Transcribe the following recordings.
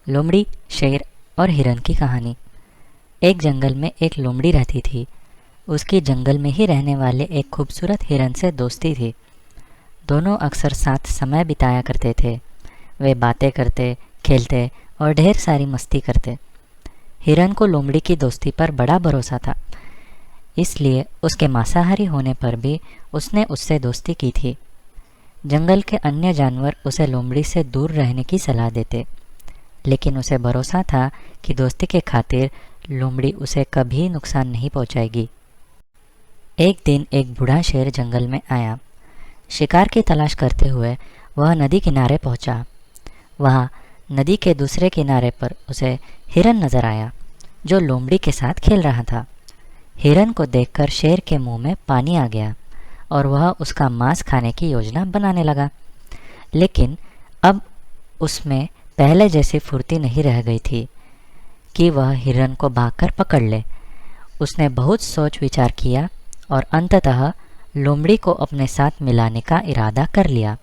लोमड़ी, शेर और हिरन की कहानी। एक जंगल में एक लोमड़ी रहती थी। उसकी जंगल में ही रहने वाले एक खूबसूरत हिरन से दोस्ती थी। दोनों अक्सर साथ समय बिताया करते थे। वे बातें करते, खेलते और ढेर सारी मस्ती करते। हिरन को लोमड़ी की दोस्ती पर बड़ा भरोसा था, इसलिए उसके मांसाहारी होने पर भी उसने उससे दोस्ती की थी। जंगल के अन्य जानवर उसे लोमड़ी से दूर रहने की सलाह देते, लेकिन उसे भरोसा था कि दोस्ती के खातिर लोमड़ी उसे कभी नुकसान नहीं पहुंचाएगी। एक दिन एक बूढ़ा शेर जंगल में आया। शिकार की तलाश करते हुए वह नदी किनारे पहुंचा। वहाँ नदी के दूसरे किनारे पर उसे हिरन नजर आया, जो लोमड़ी के साथ खेल रहा था। हिरन को देखकर शेर के मुंह में पानी आ गया और वह उसका मांस खाने की योजना बनाने लगा। लेकिन अब उसमें पहले जैसी फुर्ती नहीं रह गई थी कि वह हिरन को भागकर पकड़ ले। उसने बहुत सोच विचार किया और अंततः लोमड़ी को अपने साथ मिलाने का इरादा कर लिया।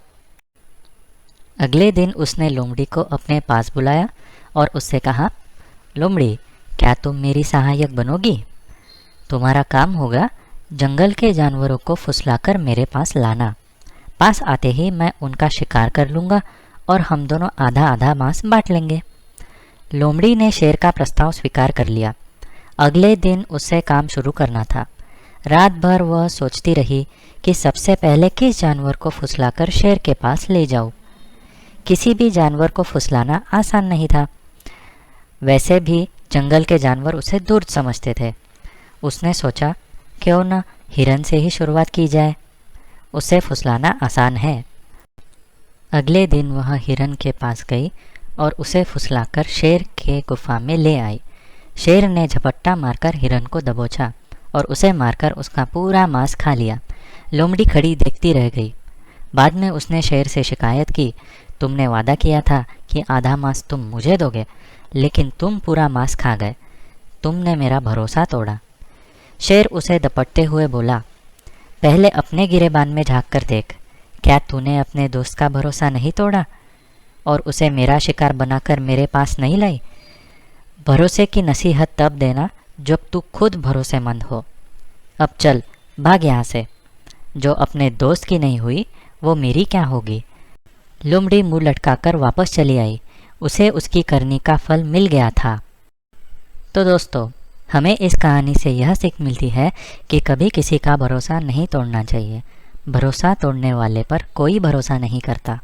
अगले दिन उसने लोमड़ी को अपने पास बुलाया और उससे कहा, लोमड़ी, क्या तुम मेरी सहायक बनोगी? तुम्हारा काम होगा जंगल के जानवरों को फुसलाकर मेरे पास लाना। पास आते ही मैं उनका शिकार कर लूँगा और हम दोनों आधा आधा मांस बांट लेंगे। लोमड़ी ने शेर का प्रस्ताव स्वीकार कर लिया। अगले दिन उसे काम शुरू करना था। रात भर वह सोचती रही कि सबसे पहले किस जानवर को फुसलाकर शेर के पास ले जाऊं। किसी भी जानवर को फुसलाना आसान नहीं था। वैसे भी जंगल के जानवर उसे दूर समझते थे। उसने सोचा, क्यों न हिरन से ही शुरुआत की जाए, उसे फुसलाना आसान है। अगले दिन वह हिरन के पास गई और उसे फुसलाकर शेर के गुफा में ले आई। शेर ने झपट्टा मारकर हिरन को दबोचा और उसे मारकर उसका पूरा मांस खा लिया। लोमड़ी खड़ी देखती रह गई। बाद में उसने शेर से शिकायत की, तुमने वादा किया था कि आधा मांस तुम मुझे दोगे, लेकिन तुम पूरा मांस खा गए। तुमने मेरा भरोसा तोड़ा। शेर उसे दपटते हुए बोला, पहले अपने गिरेबान में झांक कर देख, क्या तूने अपने दोस्त का भरोसा नहीं तोड़ा और उसे मेरा शिकार बनाकर मेरे पास नहीं लाई? भरोसे की नसीहत तब देना जब तू खुद भरोसेमंद हो। अब चल, भाग यहाँ से। जो अपने दोस्त की नहीं हुई वो मेरी क्या होगी? लोमड़ी मुंह लटकाकर वापस चली आई। उसे उसकी करनी का फल मिल गया था। तो दोस्तों, हमें इस कहानी से यह सीख मिलती है कि कभी किसी का भरोसा नहीं तोड़ना चाहिए। भरोसा तोड़ने वाले पर कोई भरोसा नहीं करता।